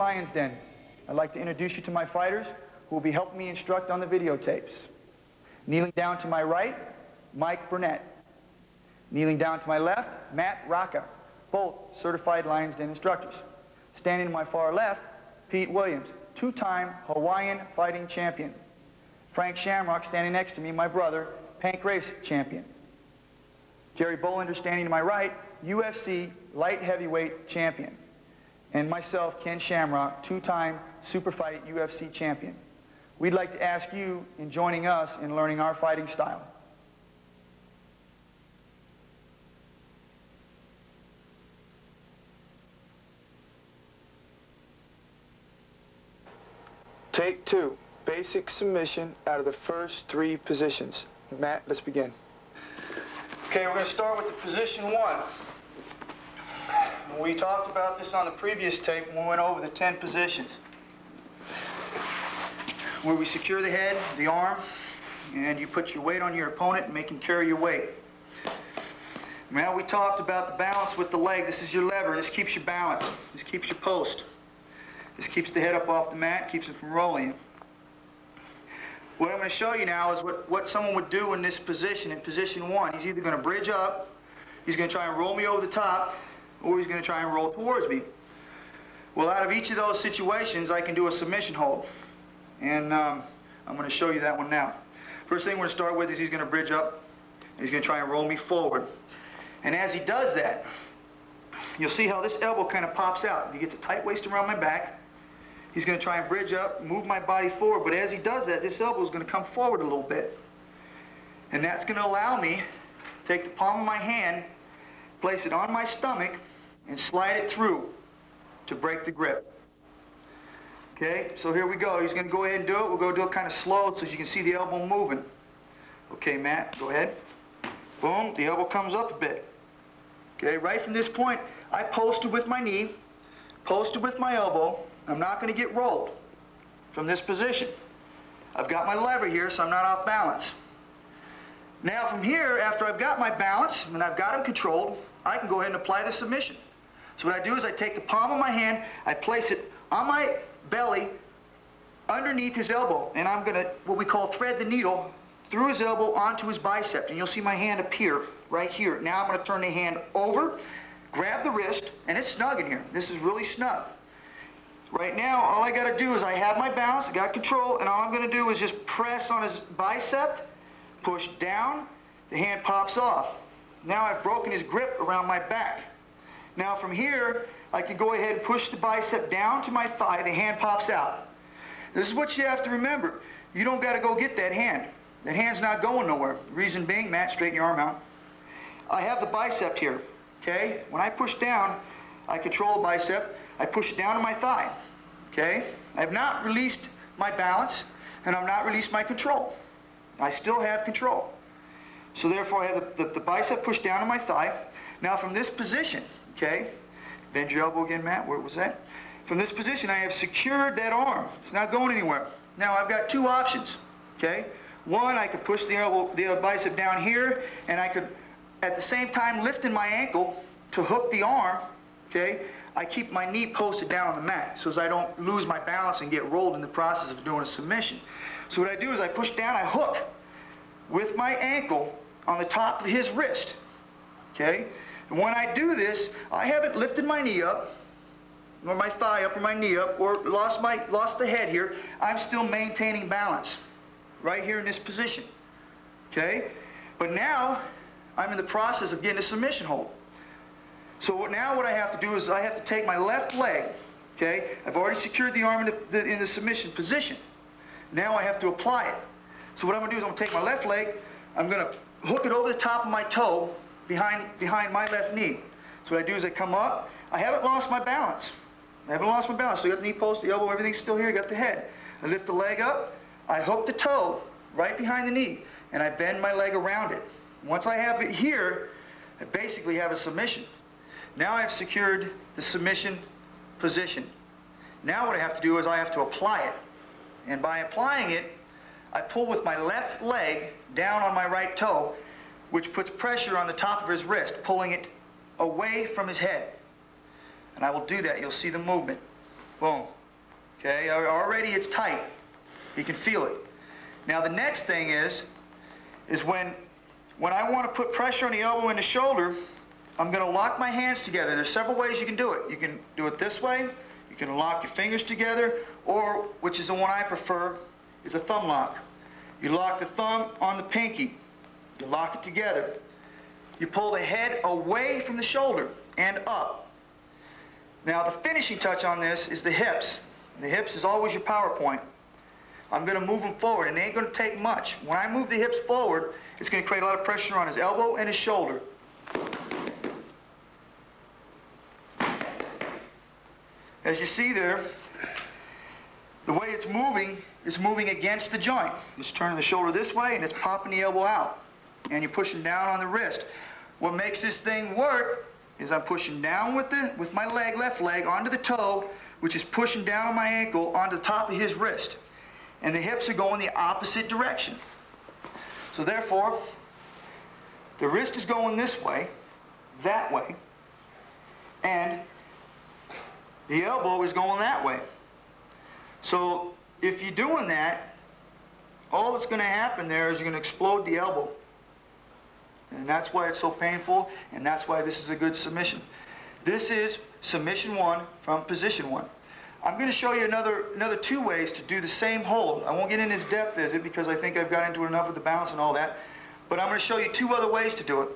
Lion's Den. I'd like to introduce you to my fighters who will be helping me instruct on the videotapes. Kneeling down to my right, Mike Burnett. Kneeling down to my left, Matt Rocca, both certified Lion's Den instructors. Standing to my far left, Pete Williams, two-time Hawaiian fighting champion. Frank Shamrock standing next to me, my brother, pancrase champion. Jerry Bolander standing to my right, UFC light heavyweight champion. And myself, Ken Shamrock, two-time super fight UFC champion. We'd like to ask you in joining us in learning our fighting style. Take 2, basic submission out of the first 3 positions. Matt, let's begin. Okay, we're going to start with the position 1. We talked about this on the previous tape when we went over the 10 positions. Where we secure the head, the arm, and you put your weight on your opponent and make him carry your weight. Now we talked about the balance with the leg. This is your lever. This keeps you balanced. This keeps you post. This keeps the head up off the mat, keeps it from rolling. What I'm going to show you now is what someone would do in this position, in position 1. He's either going to bridge up, he's going to try and roll me over the top, or he's going to try and roll towards me. Well, out of each of those situations, I can do a submission hold. And I'm going to show you that one now. First thing we're going to start with is he's going to bridge up, and he's going to try and roll me forward. And as he does that, you'll see how this elbow kind of pops out. He gets a tight waist around my back. He's going to try and bridge up, move my body forward, but as he does that, this elbow is going to come forward a little bit. And that's going to allow me to take the palm of my hand, place it on my stomach, and slide it through to break the grip. Okay, so here we go. He's going to go ahead and do it. We'll go do it kind of slow so you can see the elbow moving. Okay, Matt, go ahead. Boom, the elbow comes up a bit. Okay, right from this point, I posted with my knee, posted with my elbow. I'm not going to get rolled from this position. I've got my lever here, so I'm not off balance. Now from here, after I've got my balance and I've got him controlled, I can go ahead and apply the submission. So what I do is I take the palm of my hand, I place it on my belly underneath his elbow, and I'm going to, what we call thread the needle, through his elbow onto his bicep, and you'll see my hand appear right here. Now I'm going to turn the hand over, grab the wrist, and it's snug in here. This is really snug. Right now, all I got to do is I have my balance, I got control, and all I'm going to do is just press on his bicep, push down, the hand pops off. Now I've broken his grip around my back. Now from here, I can go ahead and push the bicep down to my thigh, the hand pops out. This is what you have to remember. You don't got to go get that hand. That hand's not going nowhere. Reason being, Matt, straighten your arm out. I have the bicep here, okay? When I push down, I control the bicep. I push it down to my thigh, okay? I have not released my balance, and I've not released my control. I still have control. So therefore, I have the bicep pushed down to my thigh. Now from this position, okay? Bend your elbow again, Matt. Where was that? From this position, I have secured that arm. It's not going anywhere. Now I've got 2 options, okay? One, I could push the bicep down here, and I could, at the same time, lifting my ankle to hook the arm, okay? I keep my knee posted down on the mat so as I don't lose my balance and get rolled in the process of doing a submission. So what I do is I push down, I hook with my ankle on the top of his wrist, okay? And when I do this, I haven't lifted my knee up, or my thigh up, or my knee up, or lost the head here. I'm still maintaining balance right here in this position, okay? But now, I'm in the process of getting a submission hold. So now what I have to do is I have to take my left leg, okay? I've already secured the arm in the submission position. Now I have to apply it. So what I'm going to do is I'm going to take my left leg, I'm going to hook it over the top of my toe behind my left knee. So what I do is I come up. I haven't lost my balance. I haven't lost my balance. So you got the knee post, the elbow, everything's still here. You got the head. I lift the leg up. I hook the toe right behind the knee, and I bend my leg around it. Once I have it here, I basically have a submission. Now I've secured the submission position. Now what I have to do is I have to apply it. And by applying it, I pull with my left leg down on my right toe, which puts pressure on the top of his wrist, pulling it away from his head. And I will do that. You'll see the movement. Boom. Okay, already it's tight. You can feel it. Now the next thing is when I want to put pressure on the elbow and the shoulder, I'm going to lock my hands together. There's several ways you can do it. You can do it this way. You can lock your fingers together, or, which is the one I prefer, is a thumb lock. You lock the thumb on the pinky. You lock it together. You pull the head away from the shoulder and up. Now the finishing touch on this is the hips. The hips is always your power point. I'm going to move them forward, and it ain't going to take much. When I move the hips forward, it's going to create a lot of pressure on his elbow and his shoulder. As you see there, the way it's moving against the joint. It's turning the shoulder this way, and it's popping the elbow out. And you're pushing down on the wrist. What makes this thing work is I'm pushing down with my leg, left leg, onto the toe, which is pushing down on my ankle onto the top of his wrist. And the hips are going the opposite direction. So therefore, the wrist is going this way, that way, and the elbow is going that way. So if you're doing that, all that's going to happen there is you're going to explode the elbow. And that's why it's so painful, and that's why this is a good submission. This is submission 1 from position 1. I'm going to show you another 2 ways to do the same hold. I won't get into as depth as it because I think I've got into it enough with the balance and all that. But I'm going to show you 2 other ways to do it.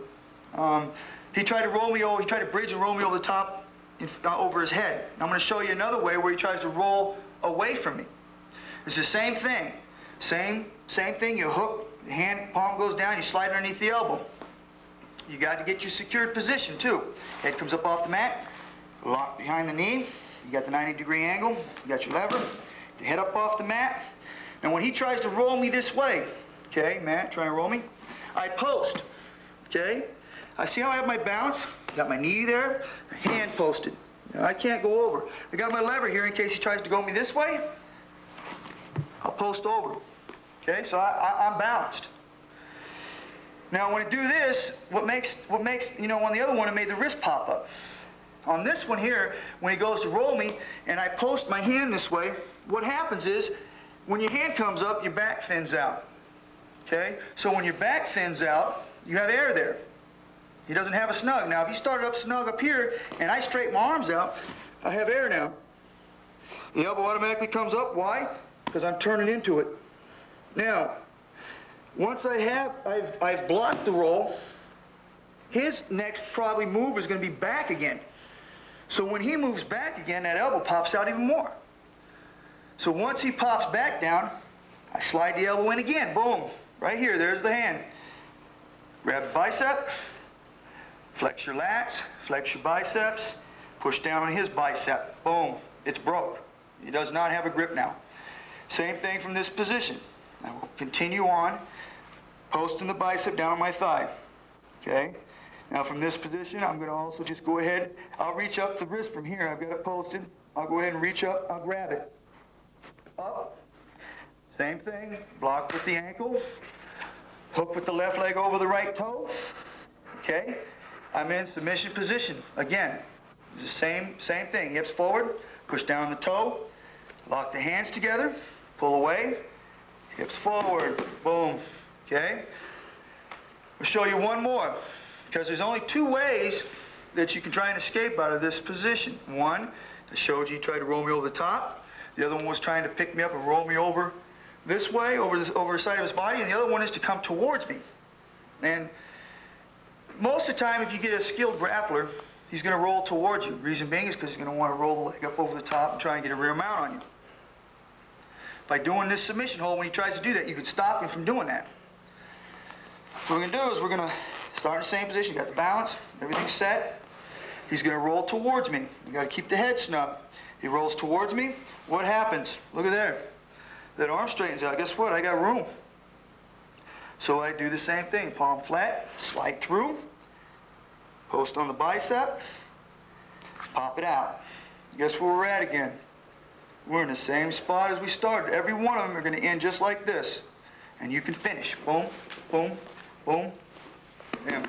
He tried to roll me over. He tried to bridge and roll me over the top, over his head. I'm going to show you another way where he tries to roll away from me. It's the same thing. Same thing. You hook, the hand palm goes down, you slide underneath the elbow. You got to get your secured position too. Head comes up off the mat, lock behind the knee. You got the 90-degree angle. You got your lever. The head up off the mat. And when he tries to roll me this way, okay, Matt, trying to roll me, I post. Okay. I see how I have my balance. Got my knee there, hand posted. Now, I can't go over. I got my lever here in case he tries to go me this way. I'll post over. Okay, so I'm balanced. Now when I do this, what makes, you know, on the other one it made the wrist pop up. On this one here, when he goes to roll me and I post my hand this way, what happens is when your hand comes up, your back thins out. Okay, so when your back thins out, you have air there. He doesn't have a snug. Now, if he started up snug up here and I straighten my arms out, I have air now. The elbow automatically comes up. Why? Because I'm turning into it. Now, once I've blocked the roll, his next probably move is going to be back again. So when he moves back again, that elbow pops out even more. So once he pops back down, I slide the elbow in again. Boom. Right here. There's the hand. Grab the bicep. Flex your lats, flex your biceps, push down on his bicep. Boom, it's broke. He does not have a grip now. Same thing from this position. I will continue on, posting the bicep down on my thigh. Okay? Now from this position, I'm going to also just go ahead. I'll reach up the wrist from here. I've got it posted. I'll go ahead and reach up. I'll grab it. Up. Same thing. Block with the ankle. Hook with the left leg over the right toe. Okay? I'm in submission position. Again, it's the same thing. Hips forward, push down the toe, lock the hands together, pull away, hips forward, boom. Okay? I'll show you one more, because there's only 2 ways that you can try and escape out of this position. One, I showed you, tried to roll me over the top. The other one was trying to pick me up and roll me over this way, over the side of his body, and the other one is to come towards me. And most of the time, if you get a skilled grappler, he's going to roll towards you. Reason being is because he's going to want to roll the leg up over the top and try and get a rear mount on you. By doing this submission hold, when he tries to do that, you can stop him from doing that. What we're going to do is we're going to start in the same position. You got the balance, everything's set. He's going to roll towards me. You got to keep the head snug. He rolls towards me. What happens? Look at there. That arm straightens out. Guess what? I got room. So I do the same thing. Palm flat, slide through, post on the bicep, pop it out. Guess where we're at again? We're in the same spot as we started. Every one of them are going to end just like this. And you can finish. Boom, boom, boom, bam.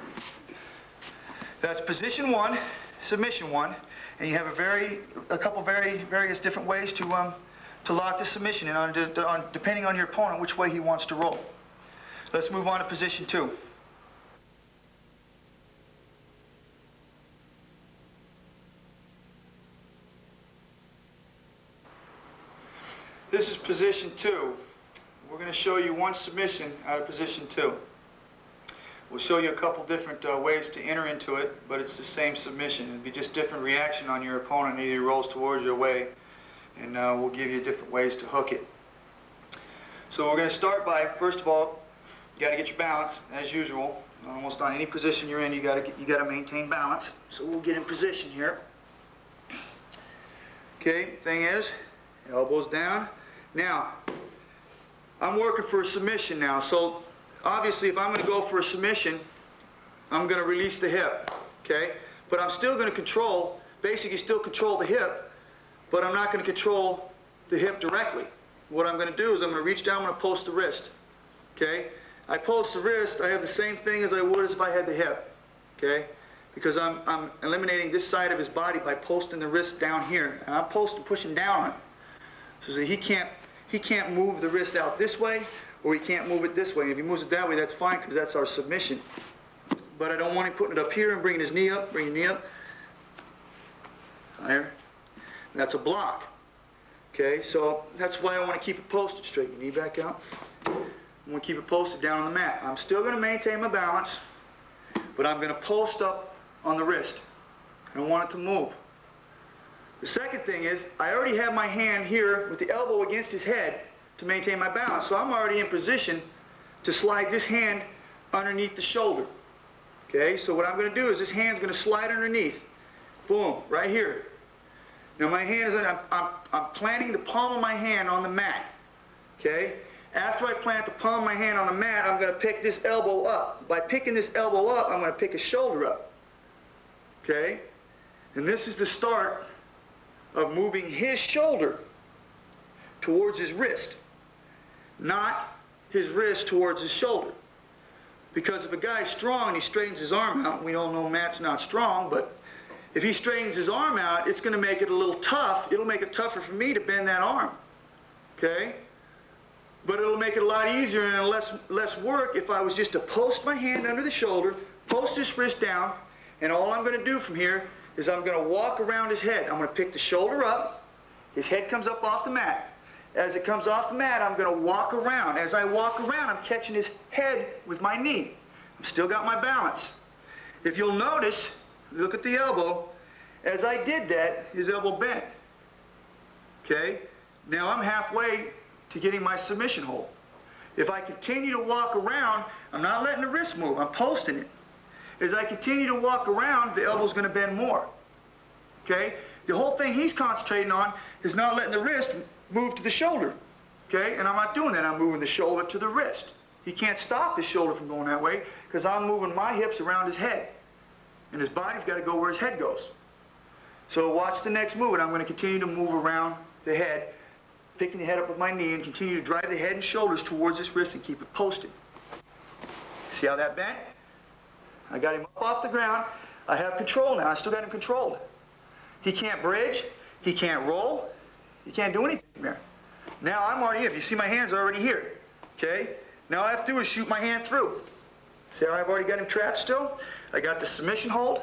That's position 1, submission 1, and you have various different ways to to lock the submission in, depending on your opponent, which way he wants to roll. Let's move on to position 2. This is position 2. We're going to show you one submission out of position 2. We'll show you a couple different ways to enter into it, but it's the same submission. It'll be just different reaction on your opponent. Either he rolls towards your way, and we'll give you different ways to hook it. So we're going to start by, first of all, you got to get your balance, as usual. Almost on any position you're in, you got to maintain balance. So we'll get in position here. Okay, thing is, elbows down. Now, I'm working for a submission now, so obviously if I'm going to go for a submission, I'm going to release the hip, okay? But I'm still going to control, basically still control the hip, but I'm not going to control the hip directly. What I'm going to do is I'm going to reach down, I'm going to post the wrist, okay? I post the wrist, I have the same thing as I would as if I had the hip, okay? Because I'm eliminating this side of his body by posting the wrist down here. And I'm pushing down on it. So that he can't move the wrist out this way, or he can't move it this way. If he moves it that way, that's fine, because that's our submission. But I don't want him putting it up here and bringing his knee up, bring your knee up. Higher. That's a block. Okay, so that's why I want to keep it posted straight. Your knee back out. I want to keep it posted down on the mat. I'm still going to maintain my balance, but I'm going to post up on the wrist. I don't want it to move. The second thing is, I already have my hand here with the elbow against his head to maintain my balance. So I'm already in position to slide this hand underneath the shoulder. Okay, so what I'm going to do is this hand's going to slide underneath. Boom, right here. Now my hand is, I'm planting the palm of my hand on the mat. Okay, after I plant the palm of my hand on the mat, I'm going to pick this elbow up. By picking this elbow up, I'm going to pick his shoulder up. Okay, and this is the start of moving his shoulder towards his wrist, not his wrist towards his shoulder. Because if a guy's strong and he straightens his arm out, we all know Matt's not strong, but if he straightens his arm out, it's going to make it a little tough. It'll make it tougher for me to bend that arm, okay? But it'll make it a lot easier and less work if I was just to post my hand under the shoulder, post his wrist down, and all I'm going to do from here is I'm going to walk around his head. I'm going to pick the shoulder up. His head comes up off the mat. As it comes off the mat, I'm going to walk around. As I walk around, I'm catching his head with my knee. I've still got my balance. If you'll notice, look at the elbow. As I did that, his elbow bent. Okay? Now I'm halfway to getting my submission hold. If I continue to walk around, I'm not letting the wrist move. I'm posting it. As I continue to walk around, the elbow's going to bend more. Okay? The whole thing he's concentrating on is not letting the wrist move to the shoulder. Okay? And I'm not doing that. I'm moving the shoulder to the wrist. He can't stop his shoulder from going that way because I'm moving my hips around his head. And his body's got to go where his head goes. So watch the next move, and I'm going to continue to move around the head, picking the head up with my knee, and continue to drive the head and shoulders towards this wrist and keep it posted. See how that bent? I got him up off the ground. I have control now. I still got him controlled. He can't bridge. He can't roll. He can't do anything there. Now I'm already in. You see my hand's already here. Okay? Now all I have to do is shoot my hand through. See how I've already got him trapped still? I got the submission hold.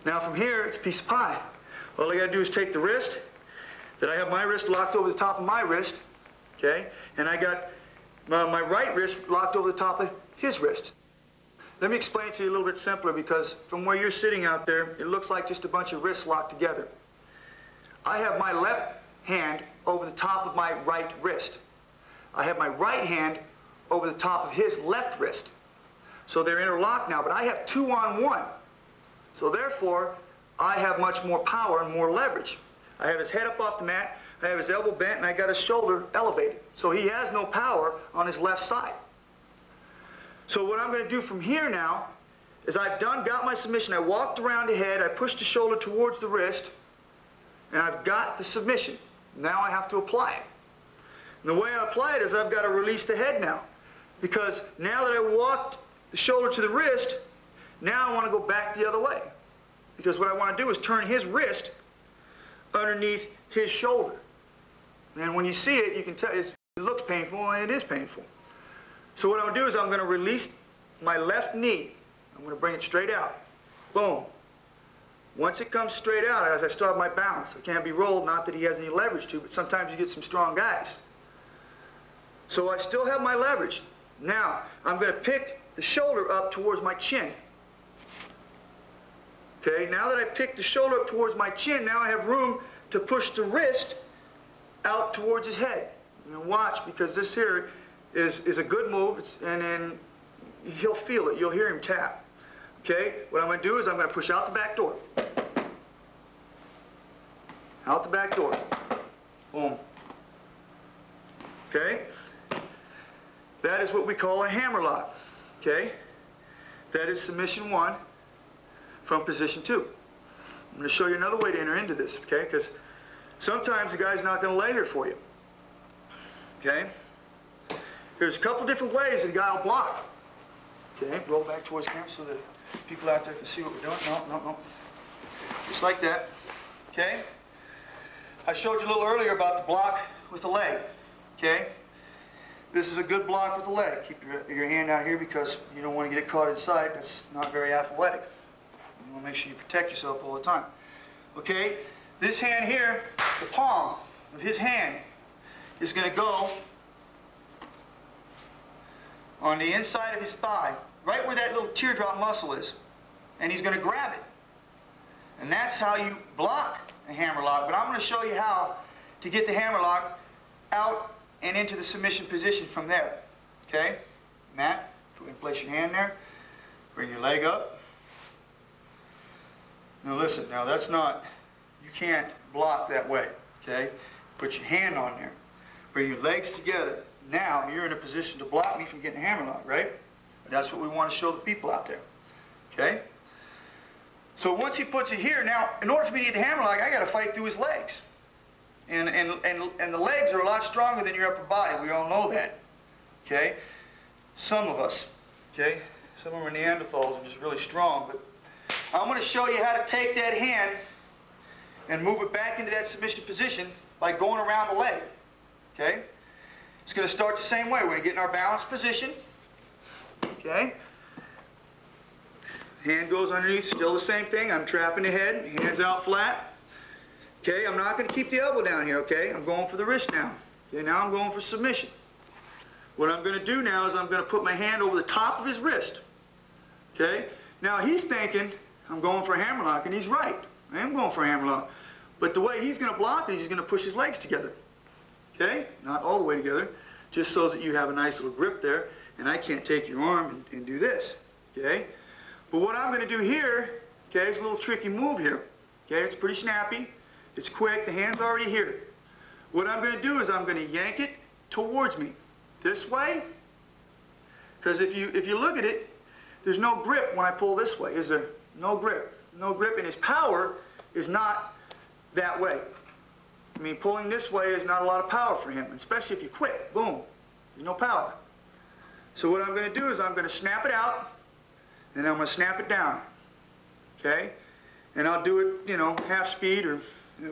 Now from here, it's a piece of pie. All I got to do is take the wrist, that I have my wrist locked over the top of my wrist, okay? And I got my right wrist locked over the top of his wrist. Let me explain it to you a little bit simpler, because from where you're sitting out there, it looks like just a bunch of wrists locked together. I have my left hand over the top of my right wrist. I have my right hand over the top of his left wrist. So they're interlocked now, but I have 2-on-1. So therefore, I have much more power and more leverage. I have his head up off the mat, I have his elbow bent, and I got his shoulder elevated. So he has no power on his left side. So what I'm going to do from here now is got my submission. I walked around the head, I pushed the shoulder towards the wrist, and I've got the submission. Now I have to apply it. And the way I apply it is I've got to release the head now. Because now that I walked the shoulder to the wrist, now I want to go back the other way. Because what I want to do is turn his wrist underneath his shoulder. And when you see it, you can tell it looks painful, and it is painful. So what I'm gonna do is I'm gonna release my left knee. I'm gonna bring it straight out. Boom. Once it comes straight out, as I start my balance, it can't be rolled, not that he has any leverage to, but sometimes you get some strong guys. So I still have my leverage. Now, I'm gonna pick the shoulder up towards my chin. Okay, now that I pick the shoulder up towards my chin, now I have room to push the wrist out towards his head. And watch, because this here is a good move, and then he'll feel it. You'll hear him tap. Okay, what I'm going to do is I'm going to push out the back door. Out the back door. Boom. Okay? That is what we call a hammer lock. Okay? That is submission 1 from position 2. I'm going to show you another way to enter into this, okay? Because sometimes the guy's not going to lay here for you. Okay? There's a couple different ways that a guy will block. Okay? Roll back towards the camera so that people out there can see what we're doing. No. Just like that. Okay? I showed you a little earlier about the block with the leg. Okay? This is a good block with the leg. Keep your hand out here because you don't want to get it caught inside. That's not very athletic. You want to make sure you protect yourself all the time. Okay? This hand here, the palm of his hand, is going to go on the inside of his thigh, right where that little teardrop muscle is. And he's going to grab it. And that's how you block a hammer lock. But I'm going to show you how to get the hammer lock out and into the submission position from there. Okay? Matt, go ahead and place your hand there. Bring your leg up. Now listen, now that's not, you can't block that way. Okay? Put your hand on there. Bring your legs together. Now you're in a position to block me from getting a hammer lock, right? That's what we want to show the people out there. Okay? So once he puts it here, now in order for me to get the hammer lock, I got to fight through his legs. And the legs are a lot stronger than your upper body. We all know that. Okay? Some of us. Okay? Some of them are Neanderthals and just really strong. But I'm going to show you how to take that hand and move it back into that submission position by going around the leg. Okay? It's going to start the same way. We're going to get in our balanced position. Okay? Hand goes underneath, still the same thing. I'm trapping the head, hands out flat. Okay, I'm not going to keep the elbow down here, okay? I'm going for the wrist now. Okay, now I'm going for submission. What I'm going to do now is I'm going to put my hand over the top of his wrist. Okay? Now he's thinking I'm going for a hammer lock, and he's right. I am going for a hammer lock. But the way he's going to block it is he's going to push his legs together. Okay? Not all the way together, just so that you have a nice little grip there, and I can't take your arm and do this. Okay? But what I'm going to do here, okay, is a little tricky move here. Okay? It's pretty snappy. It's quick. The hand's already here. What I'm going to do is I'm going to yank it towards me. This way. Because if you look at it, there's no grip when I pull this way, is there? No grip. No grip, and his power is not that way. I mean, pulling this way is not a lot of power for him, especially if you quit. Boom. There's no power. So what I'm going to do is I'm going to snap it out, and I'm going to snap it down. Okay? And I'll do it, you know, half speed or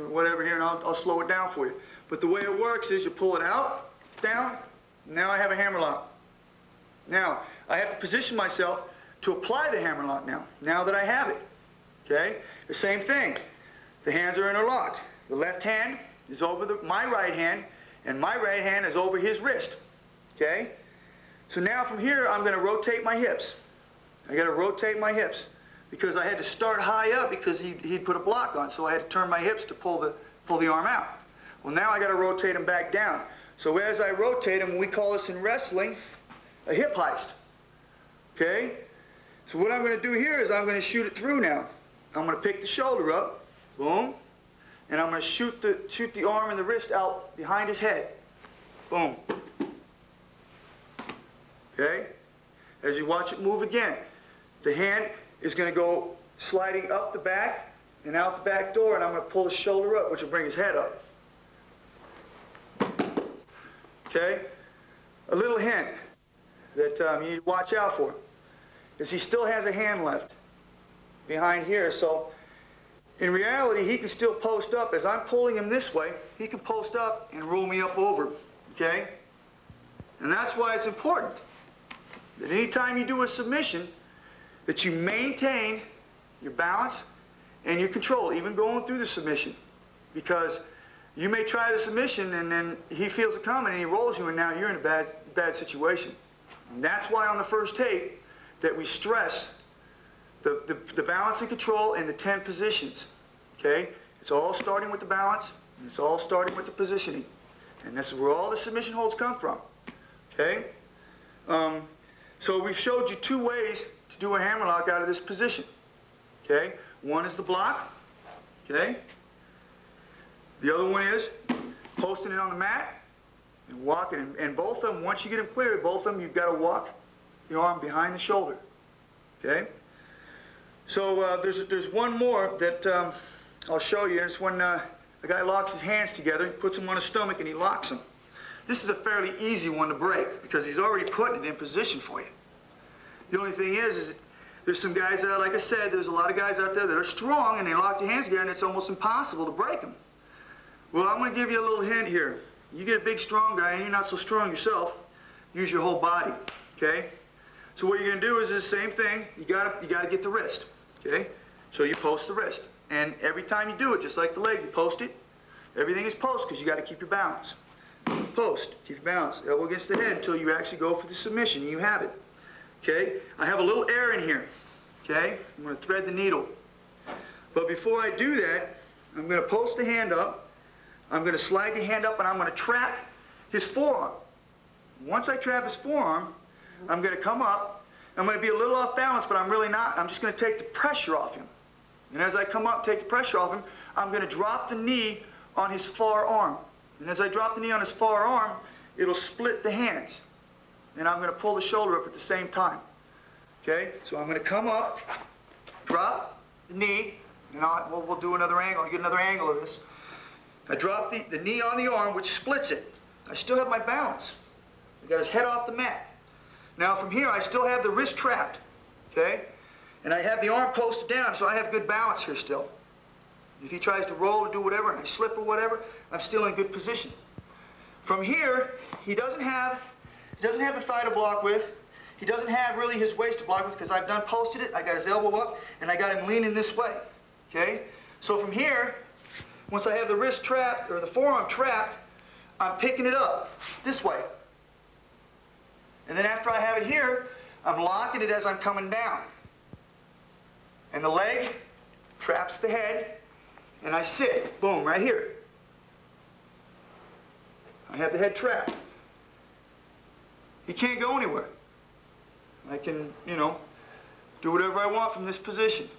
whatever here, and I'll slow it down for you. But the way it works is you pull it out, down, now I have a hammer lock. Now, I have to position myself to apply the hammer lock now that I have it. Okay? The same thing. The hands are interlocked. The left hand is over my right hand, and my right hand is over his wrist. Okay? So now from here, I'm going to rotate my hips. I got to rotate my hips because I had to start high up because he'd put a block on, so I had to turn my hips to pull the arm out. Well, now I got to rotate him back down. So as I rotate him, we call this in wrestling a hip heist. Okay? So what I'm going to do here is I'm going to shoot it through now. I'm going to pick the shoulder up, boom, and I'm going to shoot the arm and the wrist out behind his head, boom. Okay? As you watch it move again, the hand is going to go sliding up the back and out the back door, and I'm going to pull the shoulder up, which will bring his head up. Okay? A little hint that you need to watch out for is he still has a hand left behind here, so in reality, he can still post up. As I'm pulling him this way, he can post up and roll me up over, okay? And that's why it's important that anytime you do a submission, that you maintain your balance and your control, even going through the submission. Because you may try the submission and then he feels it coming and he rolls you and now you're in a bad situation. And that's why on the first tape that we stress the balance and control and the 10 positions, okay? It's all starting with the balance, and it's all starting with the positioning. And this is where all the submission holds come from, okay? So we've showed you 2 ways to do a hammerlock out of this position, okay? One is the block, okay? The other one is posting it on the mat and walking. And both of them, once you get them clear, both of them, you've got to walk the arm behind the shoulder, okay? So there's one more that I'll show you. It's when a guy locks his hands together, he puts them on his stomach and he locks them. This is a fairly easy one to break because he's already putting it in position for you. The only thing is there's some guys, like I said, there's a lot of guys out there that are strong and they lock their hands together and it's almost impossible to break them. Well, I'm going to give you a little hint here. You get a big, strong guy and you're not so strong yourself, use your whole body, okay? So what you're going to do is the same thing. You got to get the wrist. Okay, so you post the wrist, and every time you do it, just like the leg, you post it. Everything is post because you got to keep your balance. Post, keep your balance, elbow against the head until you actually go for the submission, and you have it. Okay, I have a little air in here. Okay, I'm going to thread the needle. But before I do that, I'm going to post the hand up. I'm going to slide the hand up, and I'm going to trap his forearm. Once I trap his forearm, I'm going to come up. I'm going to be a little off balance, but I'm really not. I'm just going to take the pressure off him. And as I come up, take the pressure off him, I'm going to drop the knee on his far arm. And as I drop the knee on his far arm, it'll split the hands. And I'm going to pull the shoulder up at the same time. Okay? So I'm going to come up, drop the knee, and we'll do another angle. I'll get another angle of this. I drop the knee on the arm, which splits it. I still have my balance. I got his head off the mat. Now from here, I still have the wrist trapped, okay? And I have the arm posted down, so I have good balance here still. If he tries to roll or do whatever, and I slip or whatever, I'm still in good position. From here, he doesn't have the thigh to block with. He doesn't have really his waist to block with because I've done posted it. I got his elbow up, and I got him leaning this way, okay? So from here, once I have the wrist trapped, or the forearm trapped, I'm picking it up this way. And then after I have it here, I'm locking it as I'm coming down. And the leg traps the head, and I sit, boom, right here. I have the head trapped. He can't go anywhere. I can, do whatever I want from this position.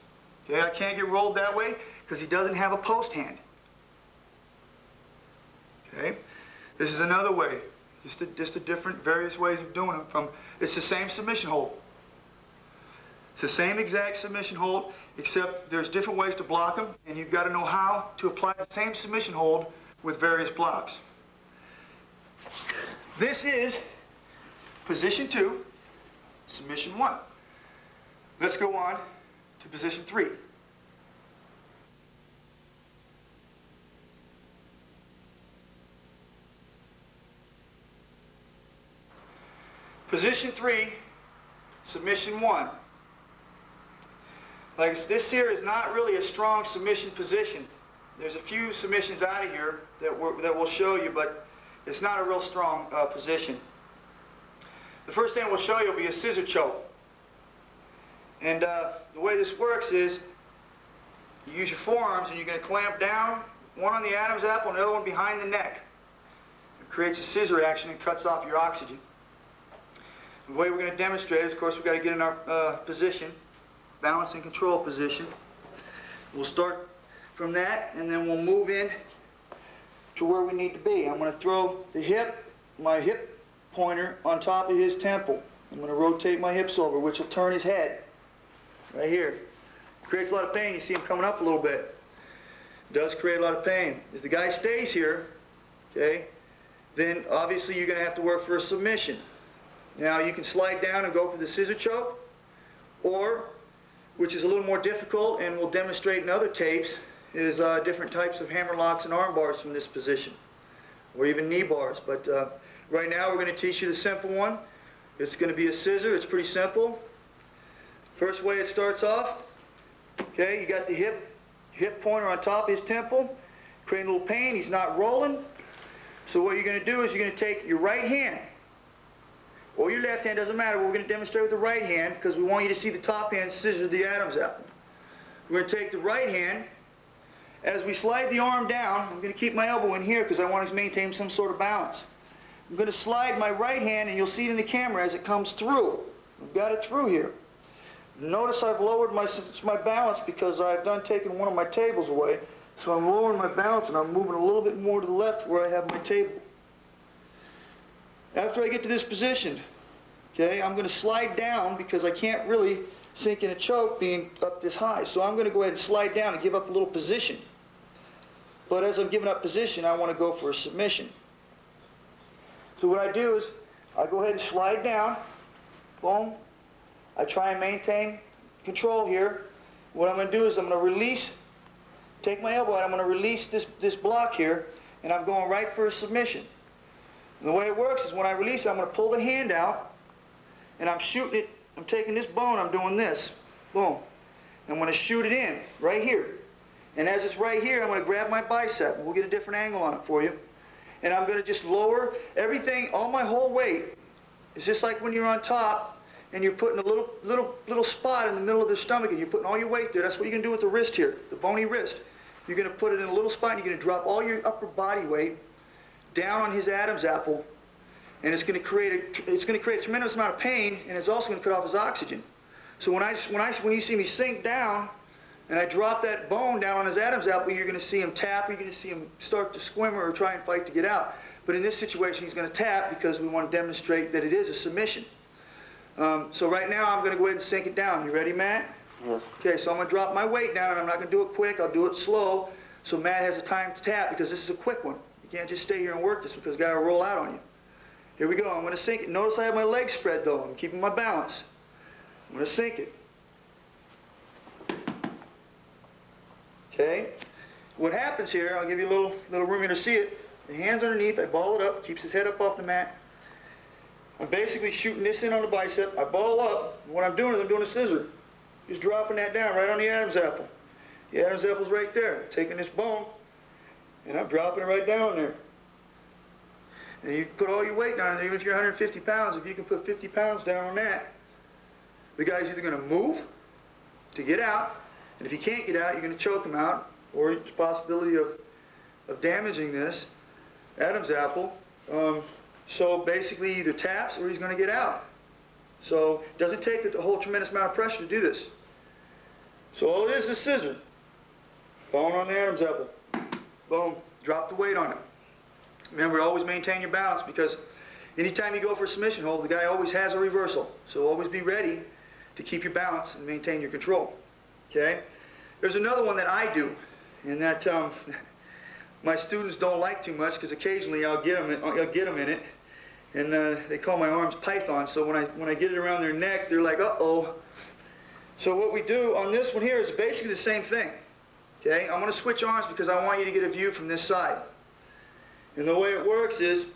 Okay, I can't get rolled that way because he doesn't have a post hand. Okay, this is another way. Just a different, various ways of doing it. It's the same submission hold. It's the same exact submission hold, except there's different ways to block them, and you've got to know how to apply the same submission hold with various blocks. This is position 2, submission 1. Let's go on to position 3. Position 3, submission 1. Like this here is not really a strong submission position. There's a few submissions out of here that we'll show you, but it's not a real strong position. The first thing we'll show you will be a scissor choke. And the way this works is you use your forearms and you're going to clamp down, one on the Adam's apple and the other one behind the neck. It creates a scissor action and cuts off your oxygen. The way we're going to demonstrate is, of course, we've got to get in our position, balance and control position. We'll start from that, and then we'll move in to where we need to be. I'm going to throw my hip pointer on top of his temple. I'm going to rotate my hips over, which will turn his head right here. Creates a lot of pain. You see him coming up a little bit. It does create a lot of pain. If the guy stays here, okay, then obviously you're going to have to work for a submission. Now you can slide down and go for the scissor choke, or which is a little more difficult and we'll demonstrate in other tapes, is different types of hammer locks and arm bars from this position, or even knee bars. But right now we're going to teach you the simple one. It's going to be a scissor. It's pretty simple. First way it starts off, okay, you got the hip pointer on top of his temple, creating a little pain. He's not rolling. So what you're going to do is you're going to take your right hand, or your left hand, doesn't matter. We're going to demonstrate with the right hand because we want you to see the top hand scissor the Adam's apple. We're going to take the right hand. As we slide the arm down, I'm going to keep my elbow in here because I want to maintain some sort of balance. I'm going to slide my right hand, and you'll see it in the camera as it comes through. I've got it through here. Notice I've lowered my balance because I've done taking one of my tables away. So I'm lowering my balance and I'm moving a little bit more to the left where I have my table. After I get to this position, okay, I'm going to slide down because I can't really sink in a choke being up this high. So I'm going to go ahead and slide down and give up a little position. But as I'm giving up position, I want to go for a submission. So what I do is I go ahead and slide down, boom. I try and maintain control here. What I'm going to do is I'm going to release, take my elbow out, I'm going to release this block here, and I'm going right for a submission. And the way it works is when I release it, I'm going to pull the hand out, and I'm shooting it, I'm taking this bone, I'm doing this, boom. I'm going to shoot it in, right here. And as it's right here, I'm going to grab my bicep, and we'll get a different angle on it for you. And I'm going to just lower everything, all my whole weight. It's just like when you're on top, and you're putting a little spot in the middle of the stomach, and you're putting all your weight there. That's what you're going to do with the wrist here, the bony wrist. You're going to put it in a little spot, and you're going to drop all your upper body weight down on his Adam's apple, and it's going to create a tremendous amount of pain, and it's also going to cut off his oxygen. So when you see me sink down, and I drop that bone down on his Adam's apple, you're going to see him tap, you're going to see him start to squirm or try and fight to get out. But in this situation, he's going to tap because we want to demonstrate that it is a submission. So right now, I'm going to go ahead and sink it down. You ready, Matt? Yes. Okay, so I'm going to drop my weight down, and I'm not going to do it quick. I'll do it slow, so Matt has the time to tap, because this is a quick one. You can't just stay here and work this because the guy will roll out on you. Here we go. I'm going to sink it. Notice I have my legs spread, though. I'm keeping my balance. I'm going to sink it. Okay. What happens here, I'll give you a little room here to see it. The hand's underneath. I ball it up. Keeps his head up off the mat. I'm basically shooting this in on the bicep. I ball up. What I'm doing is I'm doing a scissor. Just dropping that down right on the Adam's apple. The Adam's apple's right there. Taking this bone, and I'm dropping it right down there. And you put all your weight down, even if you're 150 pounds, if you can put 50 pounds down on that, the guy's either going to move to get out, and if he can't get out, you're going to choke him out, or there's a possibility of damaging this Adam's apple. So basically either taps or he's going to get out. So it doesn't take a whole tremendous amount of pressure to do this. So all it is scissor. Bone on the Adam's apple. Boom. Drop the weight on it. Remember, always maintain your balance, because anytime you go for a submission hold, the guy always has a reversal. So always be ready to keep your balance and maintain your control. Okay? There's another one that I do, and that my students don't like too much, because occasionally I'll get them in it, and they call my arms pythons. So when I get it around their neck, they're like, uh-oh. So what we do on this one here is basically the same thing. Okay, I'm going to switch arms because I want you to get a view from this side. And the way it works is,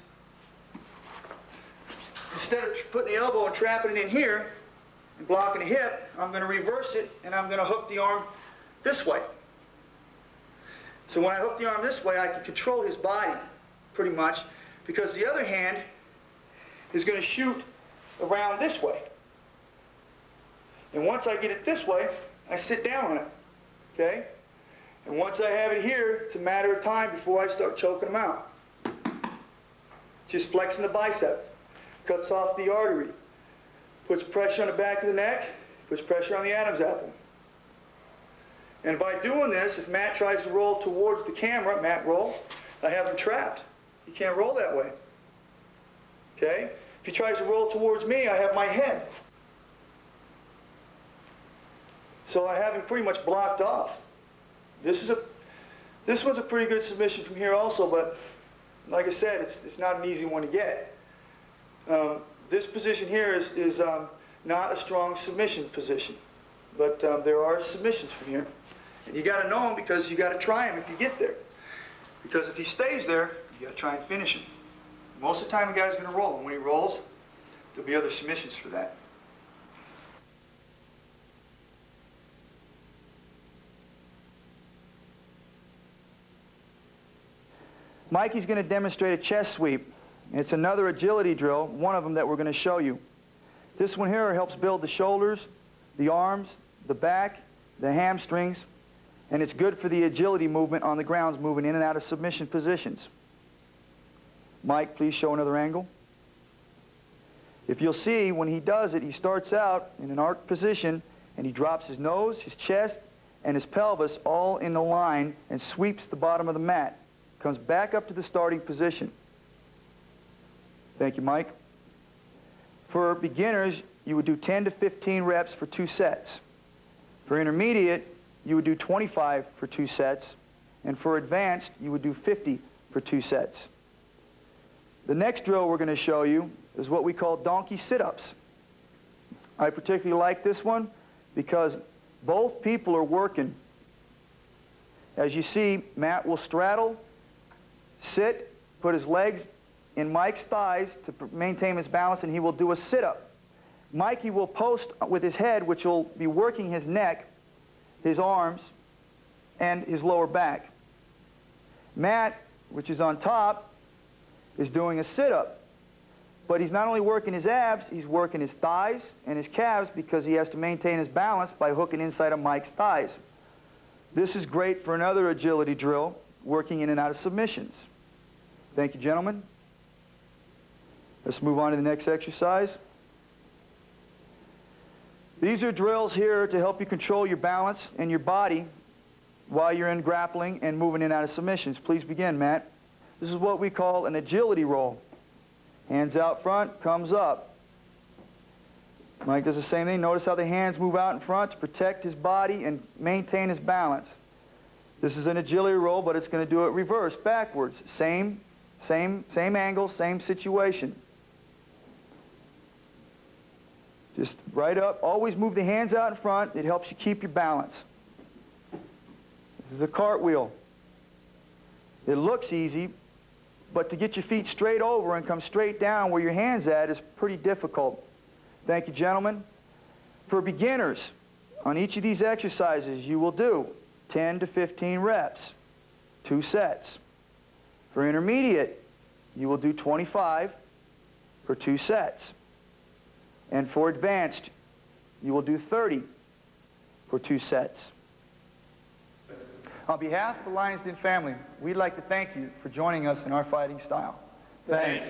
instead of putting the elbow and trapping it in here and blocking the hip, I'm going to reverse it, and I'm going to hook the arm this way. So when I hook the arm this way, I can control his body pretty much, because the other hand is going to shoot around this way. And once I get it this way, I sit down on it. Okay? And once I have it here, it's a matter of time before I start choking him out. Just flexing the bicep. Cuts off the artery. Puts pressure on the back of the neck. Puts pressure on the Adam's apple. And by doing this, if Matt tries to roll towards the camera, Matt roll, I have him trapped. He can't roll that way. Okay? If he tries to roll towards me, I have my head. So I have him pretty much blocked off. This one's a pretty good submission from here also, but like I said, it's not an easy one to get. This position here is not a strong submission position. but there are submissions from here. And you got to know him because you got to try him if you get there. Because if he stays there, you got to try and finish him. Most of the time, the guy's going to roll, and when he rolls, there'll be other submissions for that. Mikey's going to demonstrate a chest sweep. It's another agility drill, one of them that we're going to show you. This one here helps build the shoulders, the arms, the back, the hamstrings, and it's good for the agility movement on the grounds, moving in and out of submission positions. Mike, please show another angle. If you'll see, when he does it, he starts out in an arc position, and he drops his nose, his chest, and his pelvis all in a line and sweeps the bottom of the mat. Comes back up to the starting position. Thank you, Mike. For beginners, you would do 10 to 15 reps for 2 sets. For intermediate, you would do 25 for 2 sets. And for advanced, you would do 50 for 2 sets. The next drill we're going to show you is what we call donkey sit-ups. I particularly like this one because both people are working. As you see, Matt will straddle, sit, put his legs in Mike's thighs to maintain his balance, and he will do a sit-up. Mikey will post with his head, which will be working his neck, his arms, and his lower back. Matt, which is on top, is doing a sit-up. But he's not only working his abs, he's working his thighs and his calves because he has to maintain his balance by hooking inside of Mike's thighs. This is great for another agility drill, working in and out of submissions. Thank you, gentlemen. Let's move on to the next exercise. These are drills here to help you control your balance and your body while you're in grappling and moving in and out of submissions. Please begin, Matt. This is what we call an agility roll. Hands out front, comes up. Mike does the same thing. Notice how the hands move out in front to protect his body and maintain his balance. This is an agility roll, but it's going to do it reverse, backwards. Same angle, same situation. Just right up. Always move the hands out in front. It helps you keep your balance. This is a cartwheel. It looks easy, but to get your feet straight over and come straight down where your hand's at is pretty difficult. Thank you, gentlemen. For beginners, on each of these exercises, you will do 10 to 15 reps, 2 sets. For intermediate, you will do 25 for 2 sets. And for advanced, you will do 30 for 2 sets. On behalf of the Lions Den family, we'd like to thank you for joining us in our fighting style. Thanks.